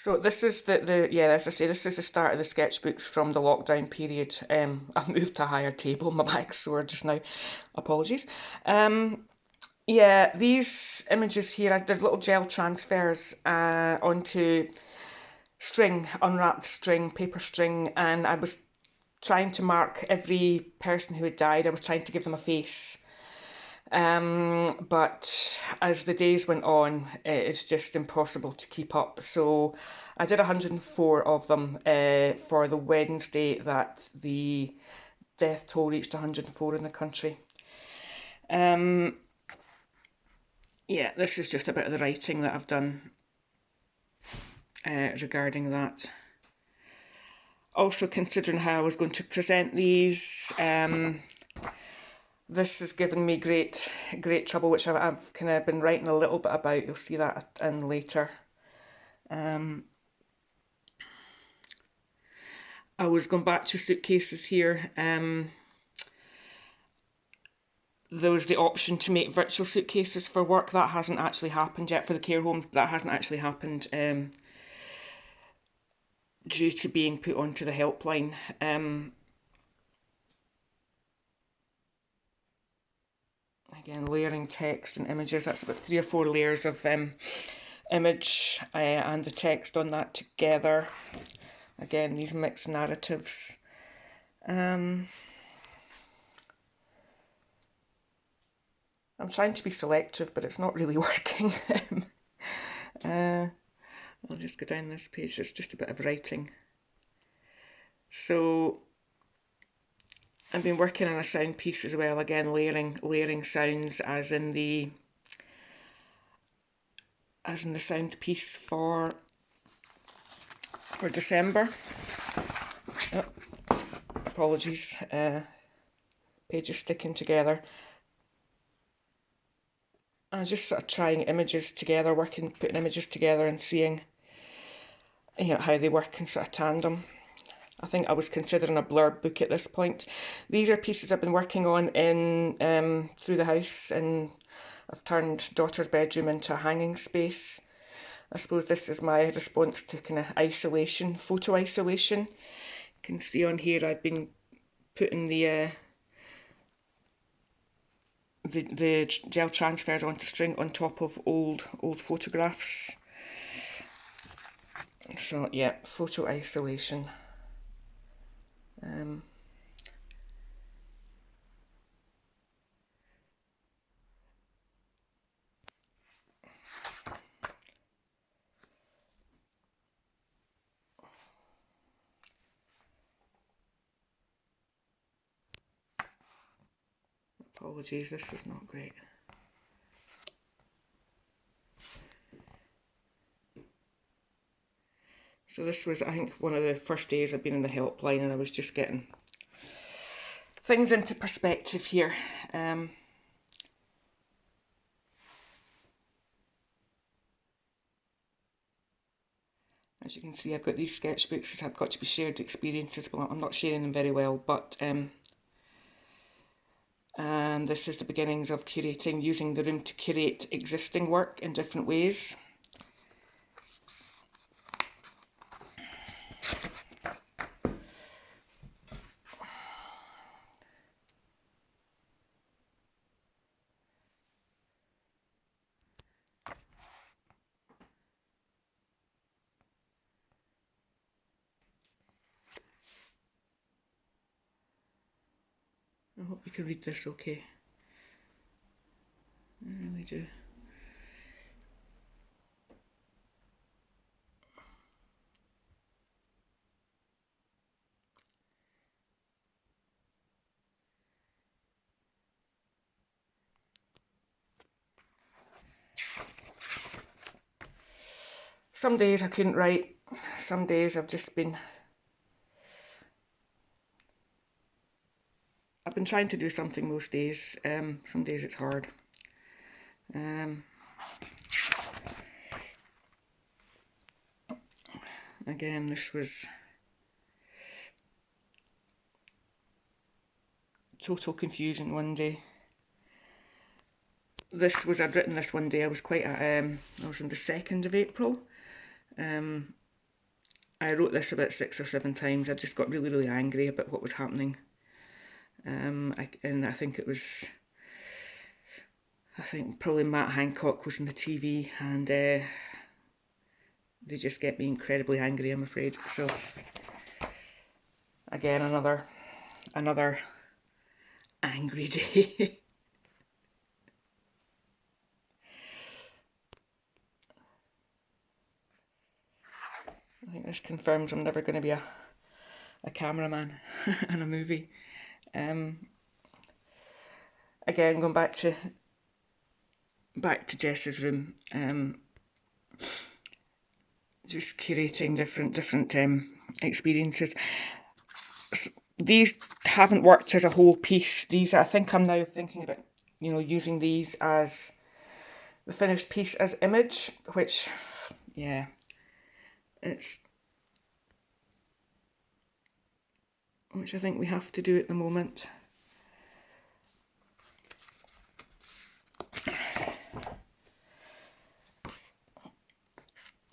So this is yeah, as I say, this is the start of the sketchbooks from the lockdown period. I've moved to a higher table, my back's sore just now, apologies. Yeah, these images here, they're little gel transfers onto string, unwrapped string, paper string, and I was trying to mark every person who had died. I was trying to give them a face. But as the days went on, it's just impossible to keep up. So I did 104 of them for the Wednesday that the death toll reached 104 in the country. Um, yeah, this is just a bit of the writing that I've done regarding that. Also considering how I was going to present these, this has given me great trouble, which I've kind of been writing a little bit about. You'll see that in later. I was going back to suitcases here. There was the option to make virtual suitcases for work. That hasn't actually happened yet for the care homes. That hasn't actually happened due to being put onto the helpline. Again, layering text and images. That's about 3 or 4 layers of image and the text on that together. Again, these mixed narratives. I'm trying to be selective, but it's not really working. I'll just go down this page. It's just a bit of writing. So I've been working on a sound piece as well. Again, layering sounds as in the sound piece for December. Oh, apologies. Pages sticking together. I'm just sort of trying images together, putting images together and seeing, you know, how they work in sort of tandem. I think I was considering a blurb book at this point. These are pieces I've been working on in through the house, and I've turned daughter's bedroom into a hanging space. I suppose this is my response to kind of isolation, photo isolation. You can see on here I've been putting the gel transfers onto string on top of old photographs. So yeah, photo isolation. Apologies, this is not great. So this was, I think, one of the first days I've been in the helpline, and I was just getting things into perspective here. As you can see, I've got these sketchbooks, so I've got to be shared experiences. Well, I'm not sharing them very well, but and this is the beginnings of curating, using the room to curate existing work in different ways. I hope you can read this okay. I really do. Some days I couldn't write, some days I've been trying to do something most days. Some days it's hard. Again, this was total confusion one day. I'd written this one day. I was quite I was on the 2nd of April. I wrote this about 6 or 7 times. I just got really, really angry about what was happening. And I think it was, I think probably Matt Hancock was on the TV, and they just get me incredibly angry, I'm afraid. So again, another angry day. I think this confirms I'm never going to be a cameraman in a movie. Again, going back to Jess's room, just curating different experiences. These haven't worked as a whole piece. These, I think I'm now thinking about, using these as the finished piece as image, which, yeah, which I think we have to do at the moment.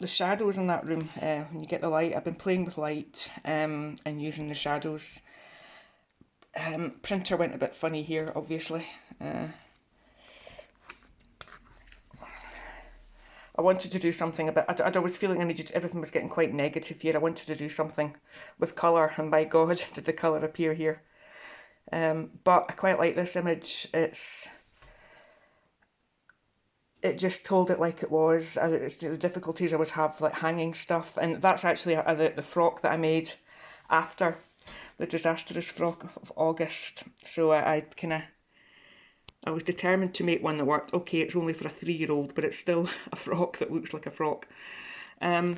The shadows in that room, when you get the light, I've been playing with light and using the shadows. Printer went a bit funny here, obviously. I wanted to do something about, I was feeling everything was getting quite negative here. I wanted to do something with colour, and by God, did the colour appear here. But I quite like this image. It just told it like it was. It's the difficulties I was having, like hanging stuff, and that's actually the frock that I made after the disastrous frock of August. So I was determined to make one that worked. Okay, it's only for a 3-year-old, but it's still a frock that looks like a frock. Yeah,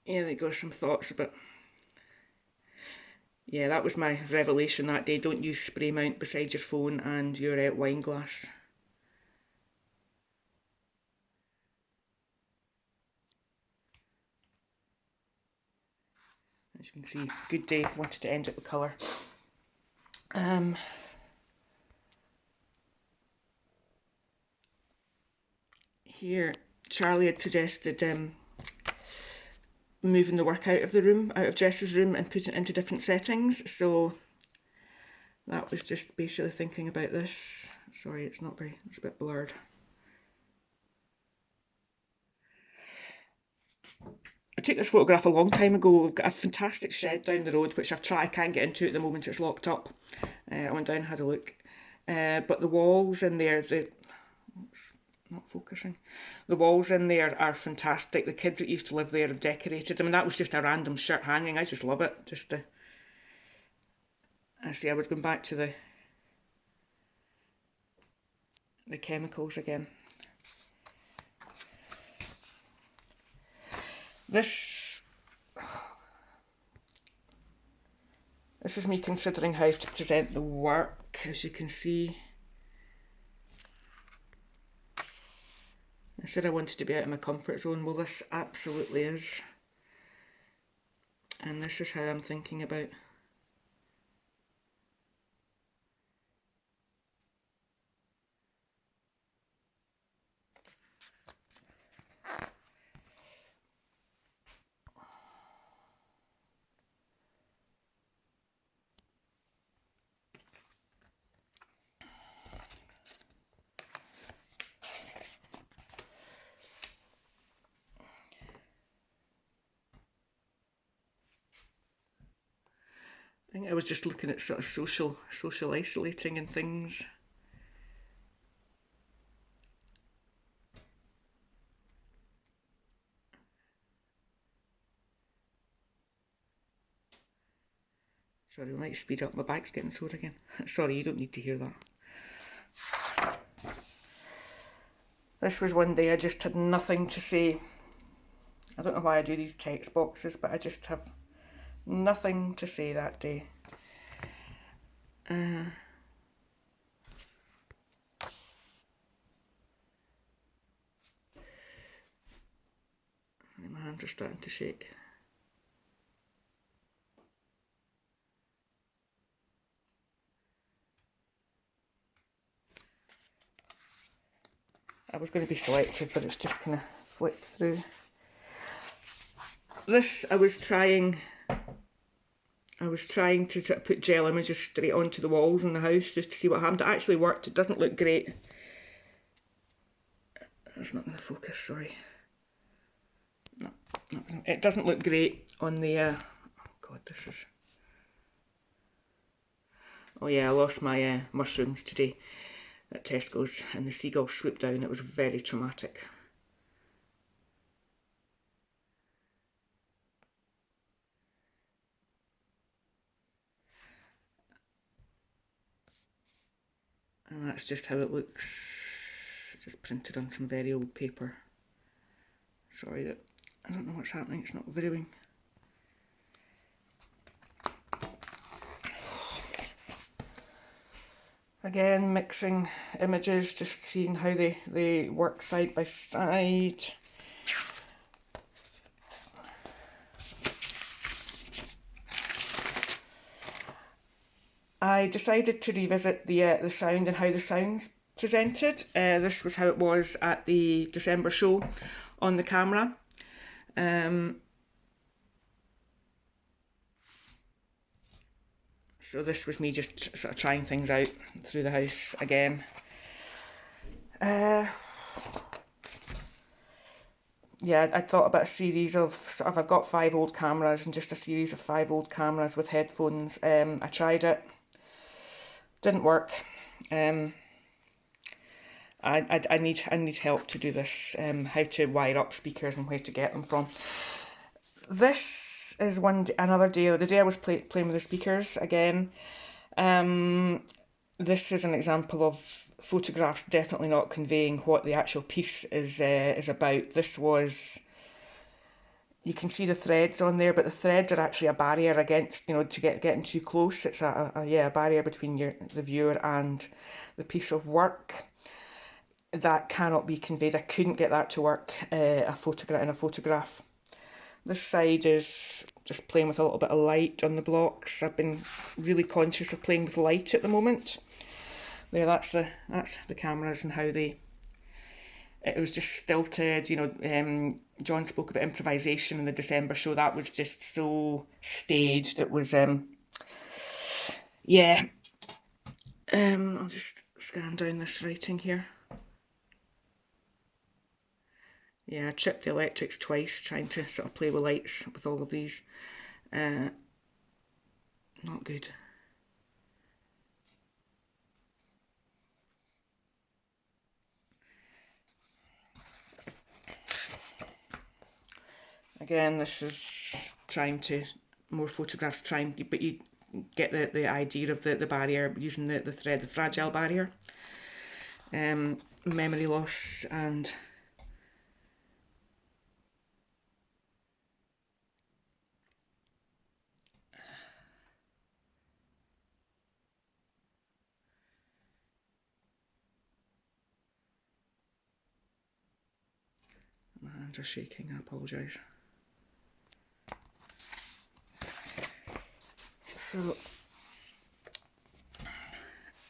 there go some thoughts about. Yeah, that was my revelation that day. Don't use spray mount beside your phone and your wine glass. As you can see, good day. Wanted to end it with colour. Here, Charlie had suggested moving the work out of the room, out of Jess's room, and putting it into different settings. So that was just basically thinking about this. Sorry, it's a bit blurred. I took this photograph a long time ago. We've got a fantastic shed down the road, which I can't get into at the moment, it's locked up. I went down and had a look. But the walls in there, not focusing. The walls in there are fantastic. The kids that used to live there have decorated. I mean, that was just a random shirt hanging. I just love it. I see, I was going back to the chemicals again. This is me considering how to present the work. As you can see, I said I wanted to be out of my comfort zone. Well, this absolutely is. And this is how I'm thinking about. I think I was just looking at sort of social isolating and things. Sorry, we might speed up. My back's getting sore again. Sorry, you don't need to hear that. This was one day I just had nothing to say. I don't know why I do these text boxes, but I just have nothing to say that day. My hands are starting to shake. I was going to be selective, but it's just kind of flipped through. This I was trying to sort of put gel images straight onto the walls in the house just to see what happened. It actually worked. It doesn't look great. That's not going to focus, sorry. No, it doesn't look great on the, oh God, this is... Oh yeah, I lost my mushrooms today at Tesco's and the seagull swooped down. It was very traumatic. And that's just how it looks, just printed on some very old paper. Sorry that, I don't know what's happening, it's not videoing. Again, mixing images, just seeing how they work side by side. I decided to revisit the sound and how the sound's presented. This was how it was at the December show on the camera. So this was me just sort of trying things out through the house again. Yeah, I thought about a series of sort of, I've got 5 old cameras and just a series of 5 old cameras with headphones. I tried it, didn't work. I need help to do this. How to wire up speakers and where to get them from. This is another day, the day I was playing with the speakers again. This is an example of photographs definitely not conveying what the actual piece is about. This was, you can see the threads on there, but the threads are actually a barrier against, to getting too close. It's a barrier between the viewer and the piece of work. That cannot be conveyed. I couldn't get that to work in a photograph. This side is just playing with a little bit of light on the blocks. I've been really conscious of playing with light at the moment. There, that's the cameras and how it was just stilted. John spoke about improvisation in the December show. That was just so staged. It was yeah. I'll just scan down this writing here. Yeah, I tripped the electrics twice trying to sort of play with lights with all of these. Not good. Again, this is trying to, more photographs, but you get the idea of the barrier, using the thread, the fragile barrier. Memory loss and my hands are shaking, I apologise. So,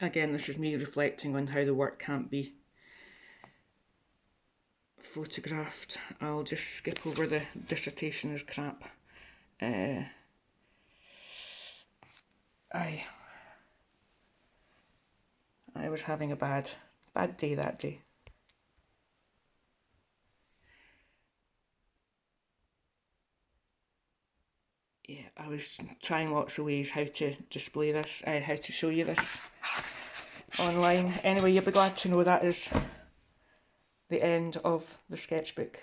again, this is me reflecting on how the work can't be photographed. I'll just skip over the dissertation is crap. I was having a bad day that day. Yeah, I was trying lots of ways how to display this, how to show you this online. Anyway, you'll be glad to know that is the end of the sketchbook.